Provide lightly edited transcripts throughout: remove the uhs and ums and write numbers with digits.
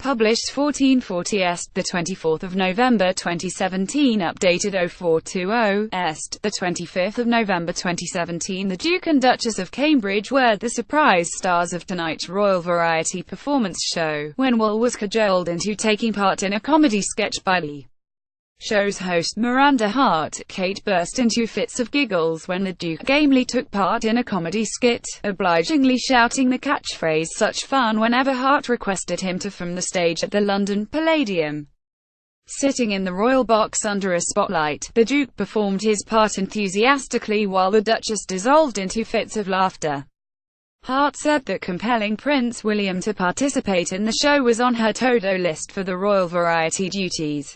published 1440 est, the 24th of November 2017, updated 0420 est, the 25th of November 2017. The Duke and Duchess of Cambridge were the surprise stars of tonight's Royal Variety Performance show, when Will was cajoled into taking part in a comedy sketch by the show's host Miranda Hart. Kate burst into fits of giggles when the Duke gamely took part in a comedy skit, obligingly shouting the catchphrase "such fun" whenever Hart requested him to from the stage at the London Palladium. Sitting in the royal box under a spotlight, the Duke performed his part enthusiastically while the Duchess dissolved into fits of laughter. Hart said that compelling Prince William to participate in the show was on her to-do list for the Royal Variety duties.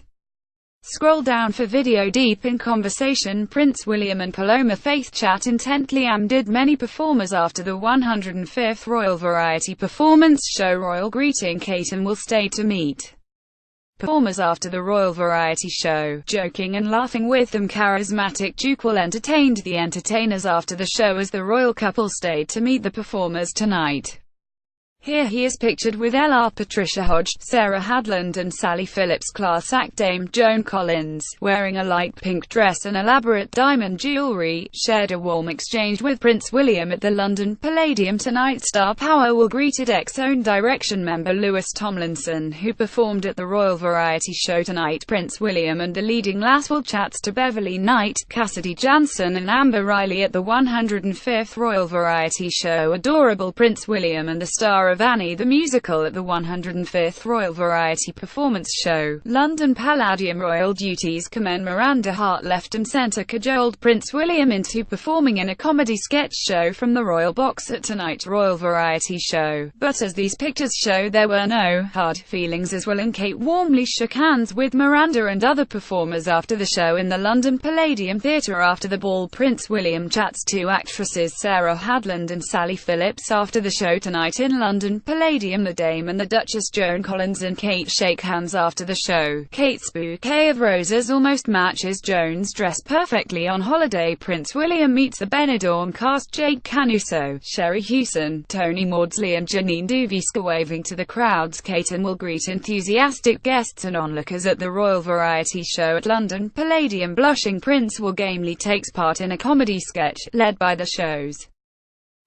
Scroll down for video. Deep in conversation, Prince William and Paloma Faith chat intently, as did many performers after the 105th Royal Variety Performance show. Royal greeting: Kate and Will stay to meet performers after the Royal Variety show. Joking and laughing with them, charismatic Duke Will entertained the entertainers after the show as the royal couple stayed to meet the performers tonight. Here he is pictured with LR Patricia Hodge, Sarah Hadland and Sally Phillips. Class act Dame Joan Collins, wearing a light pink dress and elaborate diamond jewellery, shared a warm exchange with Prince William at the London Palladium tonight. Star Power will greeted ex-Own Direction member Louis Tomlinson, who performed at the Royal Variety show tonight. Prince William and the leading lass will chats to Beverly Knight, Cassidy Jansen and Amber Riley at the 105th Royal Variety show. Adorable Prince William and the star of Annie the Musical at the 105th Royal Variety Performance show. London Palladium royal duties commend Miranda Hart left and centre cajoled Prince William into performing in a comedy sketch show from the royal box at tonight's Royal Variety show. But as these pictures show, there were no hard feelings, as Will and Kate warmly shook hands with Miranda and other performers after the show in the London Palladium Theatre. After the ball, Prince William chats to actresses Sarah Hadland and Sally Phillips. After the show tonight in London Palladium, the Dame and the Duchess Joan Collins and Kate shake hands after the show. Kate's bouquet of roses almost matches Joan's dress perfectly on holiday. Prince William meets the Benidorm cast: Jake Canuso, Sherry Hewson, Tony Maudsley and Janine Duviska waving to the crowds. Kate and Will greet enthusiastic guests and onlookers at the Royal Variety show at London Palladium. Blushing Prince Will gamely takes part in a comedy sketch, led by the show's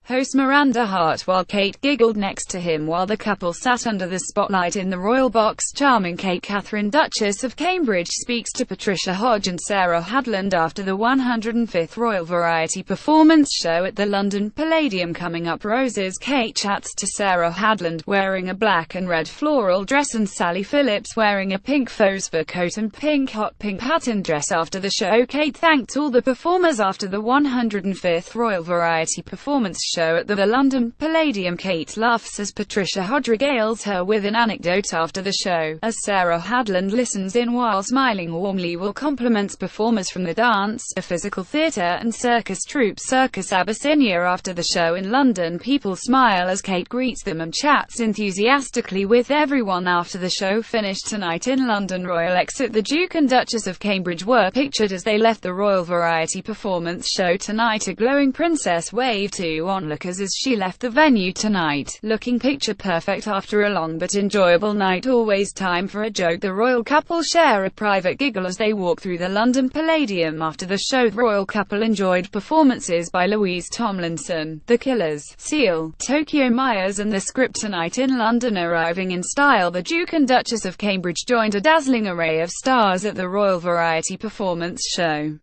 host Miranda Hart, while Kate giggled next to him while the couple sat under the spotlight in the royal box. Charming Kate Catherine, Duchess of Cambridge, speaks to Patricia Hodge and Sarah Hadland after the 105th Royal Variety Performance show at the London Palladium. Coming up, roses. Kate chats to Sarah Hadland, wearing a black and red floral dress, and Sally Phillips, wearing a pink faux fur coat and hot pink pattern dress. After the show, Kate thanked all the performers after the 105th Royal Variety Performance show at the London Palladium. Kate laughs as Patricia Hodge regales her with an anecdote after the show, as Sarah Hadland listens in while smiling warmly. Will compliments performers from the dance, a physical theatre and circus troupe Circus Abyssinia after the show in London. People smile as Kate greets them and chats enthusiastically with everyone after the show finished tonight in London. Royal exit. The Duke and Duchess of Cambridge were pictured as they left the Royal Variety Performance show tonight. A glowing princess waved to onlookers as she left the venue tonight, looking picture perfect after a long but enjoyable night. Always time for a joke. The royal couple share a private giggle as they walk through the London Palladium. After the show, the royal couple enjoyed performances by Louise Tomlinson, The Killers, Seal, Tokyo Myers and The Script tonight in London. Arriving in style, the Duke and Duchess of Cambridge joined a dazzling array of stars at the Royal Variety Performance show.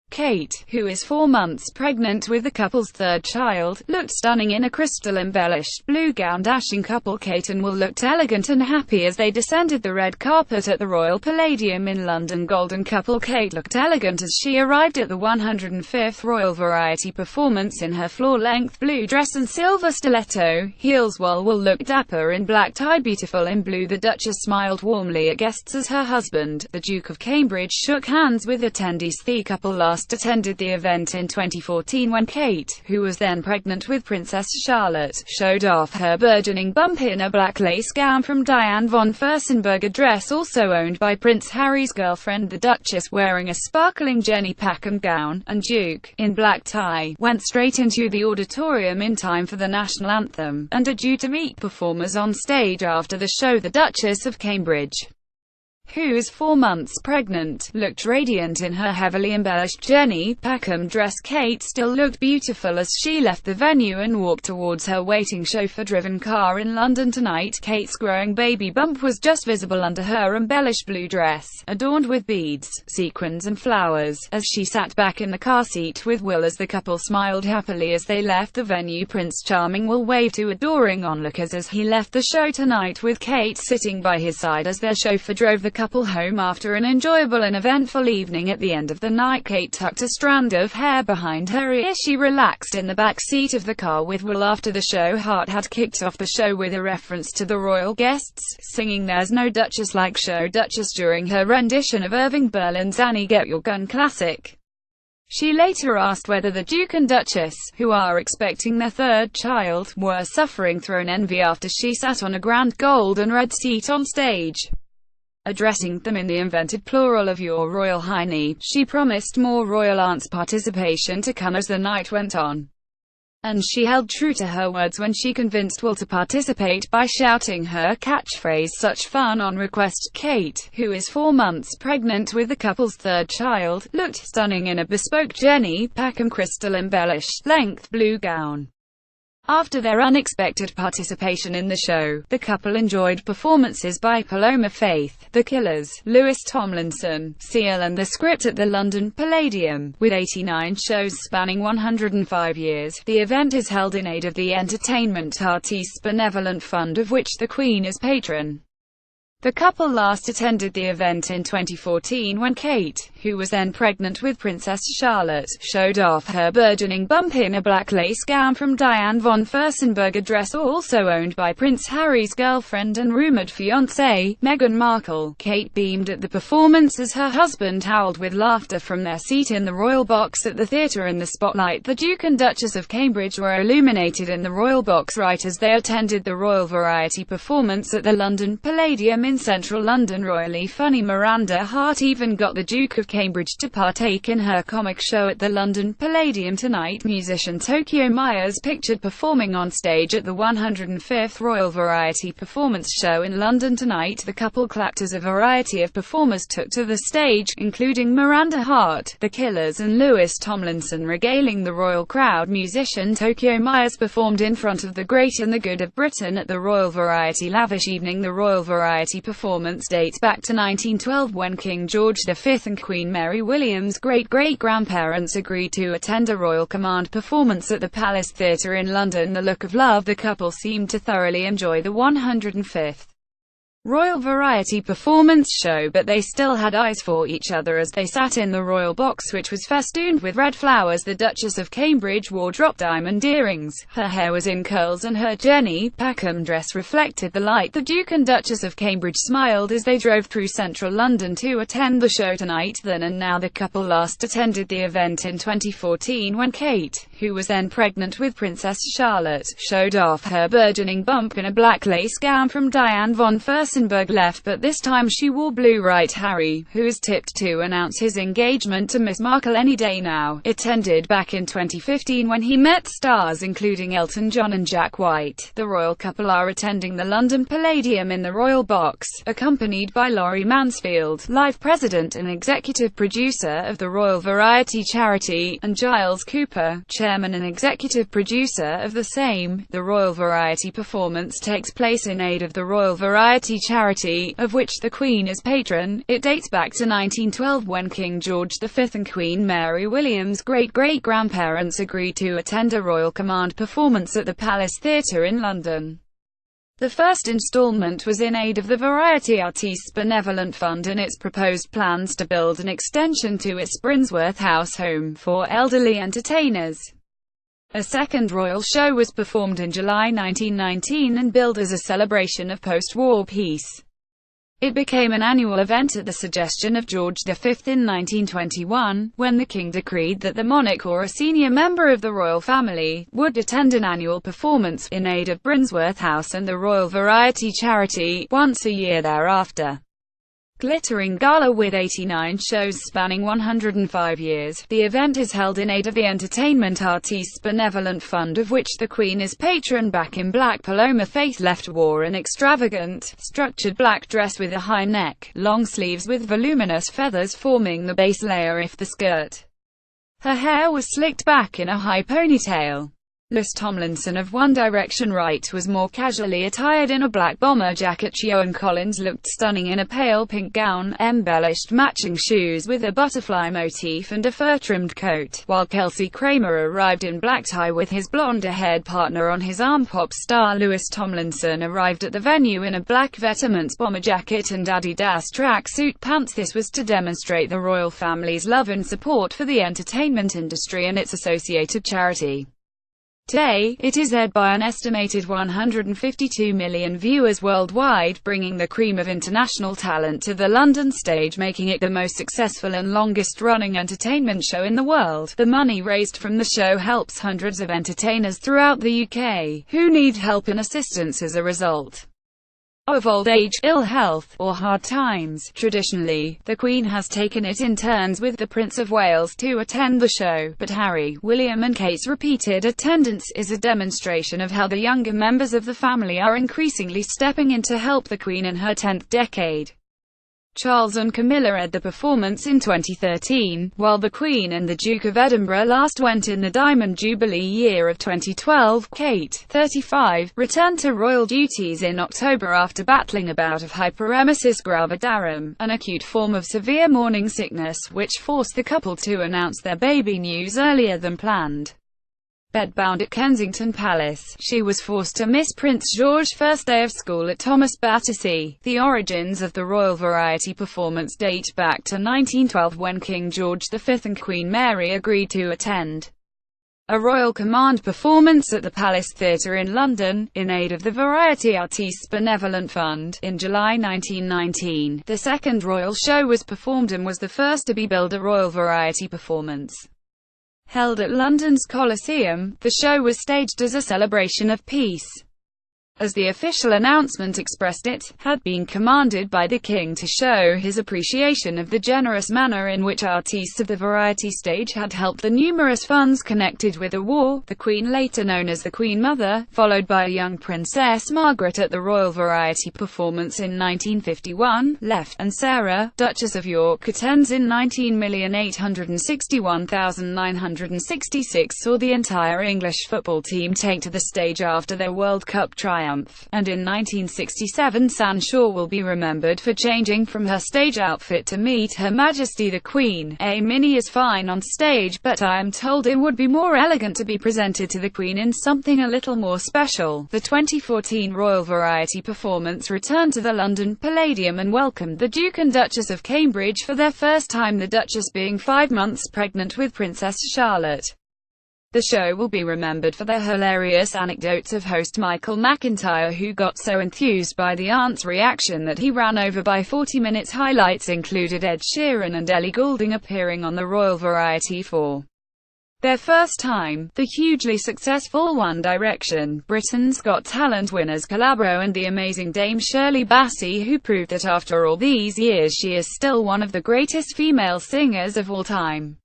Kate, who is 4 months pregnant with the couple's third child, looked stunning in a crystal-embellished blue gown. Dashing couple Kate and Will looked elegant and happy as they descended the red carpet at the Royal Palladium in London. Golden couple Kate looked elegant as she arrived at the 105th Royal Variety Performance in her floor-length blue dress and silver stiletto heels, while Will looked dapper in black tie, beautiful in blue. The Duchess smiled warmly at guests as her husband, the Duke of Cambridge, shook hands with attendees. The couple last last attended the event in 2014 when Kate, who was then pregnant with Princess Charlotte, showed off her burgeoning bump in a black lace gown from Diane von Furstenberg, a dress also owned by Prince Harry's girlfriend the Duchess, wearing a sparkling Jenny Packham gown, and Duke, in black tie, went straight into the auditorium in time for the national anthem, and are due to meet performers on stage after the show. The Duchess of Cambridge, who is 4 months pregnant, looked radiant in her heavily embellished Jenny Packham dress. Kate still looked beautiful as she left the venue and walked towards her waiting chauffeur-driven car in London tonight. Kate's growing baby bump was just visible under her embellished blue dress, adorned with beads, sequins and flowers, as she sat back in the car seat with Will as the couple smiled happily as they left the venue. Prince Charming will wave to adoring onlookers as he left the show tonight, with Kate sitting by his side as their chauffeur drove the couple home after an enjoyable and eventful evening. At the end of the night, Kate tucked a strand of hair behind her ear. She relaxed in the back seat of the car with Will after the show. Hart had kicked off the show with a reference to the royal guests, singing "There's No Duchess Like Show Duchess" during her rendition of Irving Berlin's Annie Get Your Gun classic. She later asked whether the Duke and Duchess, who are expecting their third child, were suffering throne envy after she sat on a grand gold and red seat on stage. Addressing them in the invented plural of "Your Royal Highness," she promised more royal aunts participation to come as the night went on. And she held true to her words when she convinced Will to participate by shouting her catchphrase "Such fun" on request. Kate, who is 4 months pregnant with the couple's third child, looked stunning in a bespoke Jenny Packham crystal-embellished, length blue gown. After their unexpected participation in the show, the couple enjoyed performances by Paloma Faith, The Killers, Louis Tomlinson, Seal and The Script at the London Palladium. With 89 shows spanning 105 years, the event is held in aid of the Entertainment Artistes Benevolent Fund, of which the Queen is patron. The couple last attended the event in 2014 when Kate, who was then pregnant with Princess Charlotte, showed off her burgeoning bump in a black lace gown from Diane von Furstenberg, a dress also owned by Prince Harry's girlfriend and rumoured fiancée, Meghan Markle. Kate beamed at the performance as her husband howled with laughter from their seat in the royal box at the theatre. In the spotlight, the Duke and Duchess of Cambridge were illuminated in the royal box right as they attended the Royal Variety performance at the London Palladium in central London. Royally funny Miranda Hart even got the Duke of Cambridge to partake in her comic show at the London Palladium tonight. Musician Tokyo Myers pictured performing on stage at the 105th Royal Variety Performance Show in London tonight. The couple clapped as a variety of performers took to the stage, including Miranda Hart, The Killers and Louis Tomlinson, regaling the royal crowd. Musician Tokyo Myers performed in front of the great and the good of Britain at the Royal Variety lavish evening. The Royal Variety performance dates back to 1912 when King George V and Queen Mary William's great-great-grandparents agreed to attend a Royal Command performance at the Palace Theatre in London. The Look of Love. The couple seemed to thoroughly enjoy the 105th Royal Variety Performance show, but they still had eyes for each other as they sat in the royal box, which was festooned with red flowers. The Duchess of Cambridge wore drop diamond earrings, her hair was in curls and her Jenny Packham dress reflected the light. The Duke and Duchess of Cambridge smiled as they drove through central London to attend the show tonight. Then and now, the couple last attended the event in 2014 when Kate, who was then pregnant with Princess Charlotte, showed off her burgeoning bump in a black lace gown from Diane von Furstenberg left, but this time she wore blue. Right, Harry, who is tipped to announce his engagement to Miss Markle any day now, attended back in 2015 when he met stars including Elton John and Jack White. The royal couple are attending the London Palladium in the royal box, accompanied by Laurie Mansfield, live president and executive producer of the Royal Variety charity, and Giles Cooper, chairman and executive producer of the same. The Royal Variety performance takes place in aid of the Royal Variety charity, of which the Queen is patron. It dates back to 1912 when King George V and Queen Mary William's great-great-grandparents agreed to attend a Royal Command performance at the Palace Theatre in London. The first installment was in aid of the Variety Artistes Benevolent Fund and its proposed plans to build an extension to its Brinsworth House home for elderly entertainers. A second royal show was performed in July 1919 and billed as a celebration of post-war peace. It became an annual event at the suggestion of George V in 1921, when the king decreed that the monarch or a senior member of the royal family would attend an annual performance in aid of Brinsworth House and the Royal Variety Charity once a year thereafter. Glittering gala with 89 shows spanning 105 years, the event is held in aid of the Entertainment Artistes Benevolent Fund, of which the Queen is patron. Back in black, Paloma Faith left wore an extravagant, structured black dress with a high neck, long sleeves with voluminous feathers forming the base layer of the skirt. Her hair was slicked back in a high ponytail. Louis Tomlinson of One Direction was more casually attired in a black bomber jacket. Joan Collins looked stunning in a pale pink gown, embellished matching shoes with a butterfly motif and a fur-trimmed coat, while Kelsey Kramer arrived in black tie with his blonde-haired partner on his arm. Pop star Louis Tomlinson arrived at the venue in a black Vetements bomber jacket and Adidas tracksuit pants. This was to demonstrate the royal family's love and support for the entertainment industry and its associated charity. Today, it is aired by an estimated 152 million viewers worldwide, bringing the cream of international talent to the London stage, making it the most successful and longest-running entertainment show in the world. The money raised from the show helps hundreds of entertainers throughout the UK, who need help and assistance as a result of old age, ill health, or hard times. Traditionally, the Queen has taken it in turns with the Prince of Wales to attend the show, but Harry, William and Kate's repeated attendance is a demonstration of how the younger members of the family are increasingly stepping in to help the Queen in her 10th decade. Charles and Camilla aired the performance in 2013, while the Queen and the Duke of Edinburgh last went in the Diamond Jubilee year of 2012. Kate, 35, returned to royal duties in October after battling a bout of hyperemesis gravidarum, an acute form of severe morning sickness, which forced the couple to announce their baby news earlier than planned. Bedbound at Kensington Palace, she was forced to miss Prince George's first day of school at Thomas Battersea. The origins of the Royal Variety performance date back to 1912, when King George V and Queen Mary agreed to attend a Royal Command performance at the Palace Theatre in London, in aid of the Variety Artistes Benevolent Fund. In July 1919, the second royal show was performed and was the first to be billed a Royal Variety performance. Held at London's Coliseum, the show was staged as a celebration of peace. As the official announcement expressed, it had been commanded by the King to show his appreciation of the generous manner in which artistes of the variety stage had helped the numerous funds connected with the war. The Queen, later known as the Queen Mother, followed by young Princess Margaret at the Royal Variety performance in 1951, left, and Sarah, Duchess of York, attends in 19,861,966, saw the entire English football team take to the stage after their World Cup triumph. And in 1967, Sanshaw will be remembered for changing from her stage outfit to meet Her Majesty the Queen. Minnie is fine on stage, but I am told it would be more elegant to be presented to the Queen in something a little more special. The 2014 Royal Variety performance returned to the London Palladium and welcomed the Duke and Duchess of Cambridge for their first time, the Duchess being 5 months pregnant with Princess Charlotte. The show will be remembered for the hilarious anecdotes of host Michael McIntyre, who got so enthused by the aunt's reaction that he ran over by 40 minutes. Highlights included Ed Sheeran and Ellie Goulding appearing on the Royal Variety for their first time, the hugely successful One Direction, Britain's Got Talent winners Calabro, and the amazing Dame Shirley Bassey, who proved that after all these years she is still one of the greatest female singers of all time.